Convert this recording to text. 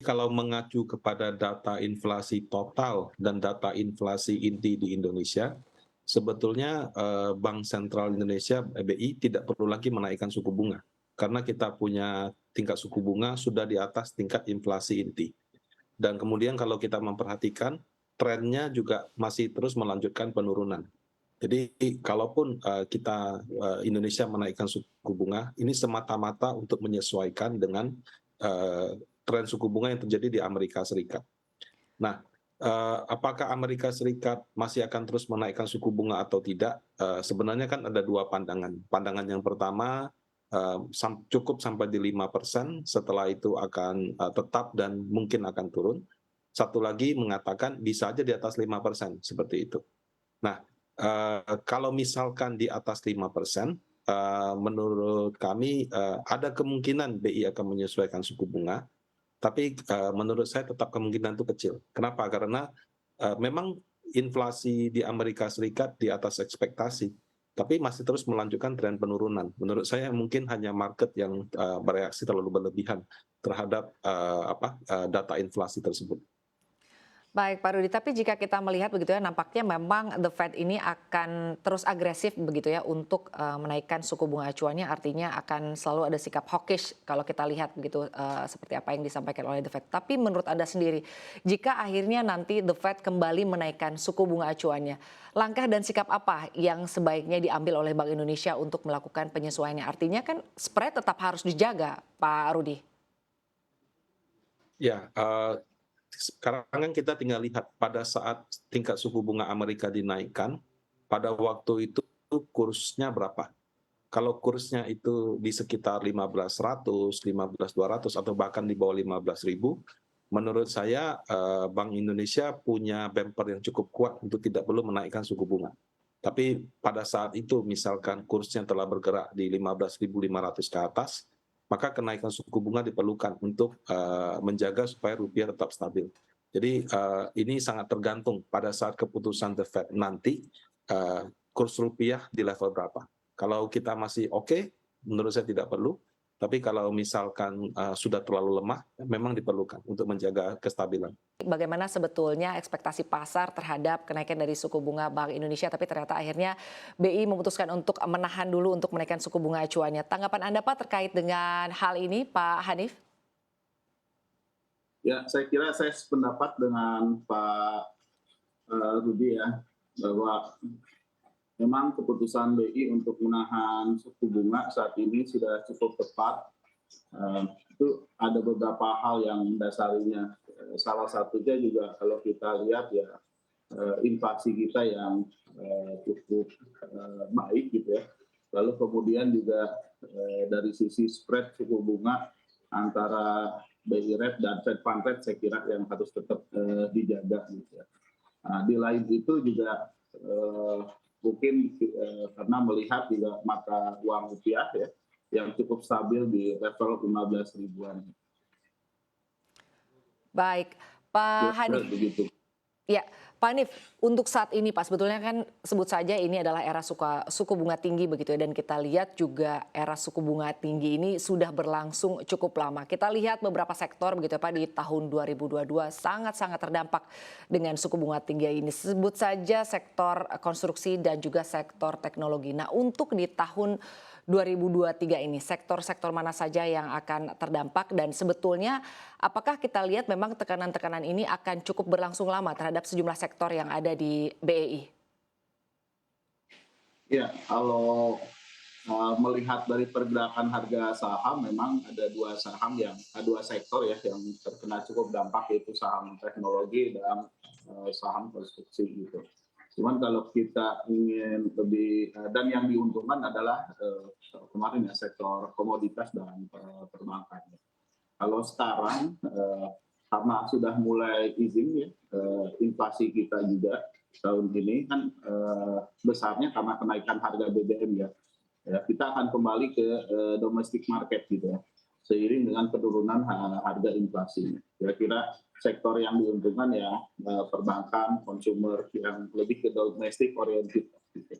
kalau mengacu kepada data inflasi total dan data inflasi inti di Indonesia, sebetulnya Bank Sentral Indonesia (BI) tidak perlu lagi menaikkan suku bunga, karena kita punya tingkat suku bunga sudah di atas tingkat inflasi inti. Dan kemudian kalau kita memperhatikan, trennya juga masih terus melanjutkan penurunan. Jadi kalaupun Indonesia menaikkan suku bunga, ini semata-mata untuk menyesuaikan dengan tren suku bunga yang terjadi di Amerika Serikat. Nah, apakah Amerika Serikat masih akan terus menaikkan suku bunga atau tidak? Sebenarnya kan ada dua pandangan. Pandangan yang pertama, cukup sampai di 5%, setelah itu akan tetap dan mungkin akan turun. Satu lagi mengatakan bisa aja di atas 5%, seperti itu. Nah, kalau misalkan di atas 5%, menurut kami ada kemungkinan BI akan menyesuaikan suku bunga, tapi menurut saya tetap kemungkinan itu kecil. Kenapa? Karena memang inflasi di Amerika Serikat di atas ekspektasi, tapi masih terus melanjutkan tren penurunan. Menurut saya mungkin hanya market yang bereaksi terlalu berlebihan terhadap data inflasi tersebut. Baik Pak Rudi, tapi jika kita melihat begitu ya, nampaknya memang The Fed ini akan terus agresif begitu ya untuk menaikkan suku bunga acuannya, artinya akan selalu ada sikap hawkish kalau kita lihat begitu seperti apa yang disampaikan oleh The Fed. Tapi menurut Anda sendiri, jika akhirnya nanti The Fed kembali menaikkan suku bunga acuannya, langkah dan sikap apa yang sebaiknya diambil oleh Bank Indonesia untuk melakukan penyesuaiannya? Artinya kan spread tetap harus dijaga, Pak Rudi. Ya, sekarang kan kita tinggal lihat pada saat tingkat suku bunga Amerika dinaikkan, pada waktu itu kursnya berapa? Kalau kursnya itu di sekitar 15.100, 15.200 atau bahkan di bawah 15.000, menurut saya Bank Indonesia punya bumper yang cukup kuat untuk tidak perlu menaikkan suku bunga. Tapi pada saat itu misalkan kursnya telah bergerak di 15.500 ke atas, maka kenaikan suku bunga diperlukan untuk menjaga supaya rupiah tetap stabil. Jadi ini sangat tergantung pada saat keputusan The Fed nanti kurs rupiah di level berapa. Kalau kita masih oke, menurut saya tidak perlu. Tapi kalau misalkan sudah terlalu lemah, memang diperlukan untuk menjaga kestabilan. Bagaimana sebetulnya ekspektasi pasar terhadap kenaikan dari suku bunga Bank Indonesia, tapi ternyata akhirnya BI memutuskan untuk menahan dulu untuk menaikkan suku bunga acuannya. Tanggapan Anda Pak terkait dengan hal ini, Pak Hanif? Ya, saya kira saya sependapat dengan Pak Rudi ya, bahwa memang keputusan BI untuk menahan suku bunga saat ini sudah cukup tepat. Itu ada beberapa hal yang mendasarinya. Salah satunya juga kalau kita lihat ya inflasi kita yang cukup baik gitu ya. Lalu kemudian juga dari sisi spread suku bunga antara BI rate dan Fed Fund rate saya kira yang harus tetap dijaga gitu ya. Nah, di lain itu juga mungkin karena melihat juga mata uang rupiah ya yang cukup stabil di level 15 ribuan. Baik, Pak Hanif. Begitu. Ya, Pak Hanif, untuk saat ini Pak, sebetulnya kan sebut saja ini adalah era suku bunga tinggi begitu ya, dan kita lihat juga era suku bunga tinggi ini sudah berlangsung cukup lama. Kita lihat beberapa sektor begitu ya Pak di tahun 2022 sangat-sangat terdampak dengan suku bunga tinggi ini. Sebut saja sektor konstruksi dan juga sektor teknologi. Nah, untuk di tahun 2023 ini, sektor-sektor mana saja yang akan terdampak dan sebetulnya apakah kita lihat memang tekanan-tekanan ini akan cukup berlangsung lama terhadap sejumlah sektor yang ada di BEI? Ya, kalau melihat dari pergerakan harga saham, memang ada dua sektor ya yang terkena cukup dampak, yaitu saham teknologi dan saham konstruksi gitu. Cuman kalau kita ingin lebih dan yang diuntungkan adalah kemarin ya sektor komoditas dan perbankan. Kalau sekarang karena sudah mulai easing ya, inflasi kita juga tahun ini kan besarnya karena kenaikan harga BBM ya. Kita akan kembali ke domestic market gitu ya, seiring dengan penurunan harga inflasi. Kira-kira sektor yang diuntungkan ya perbankan, consumer yang lebih ke domestic oriented. Gitu.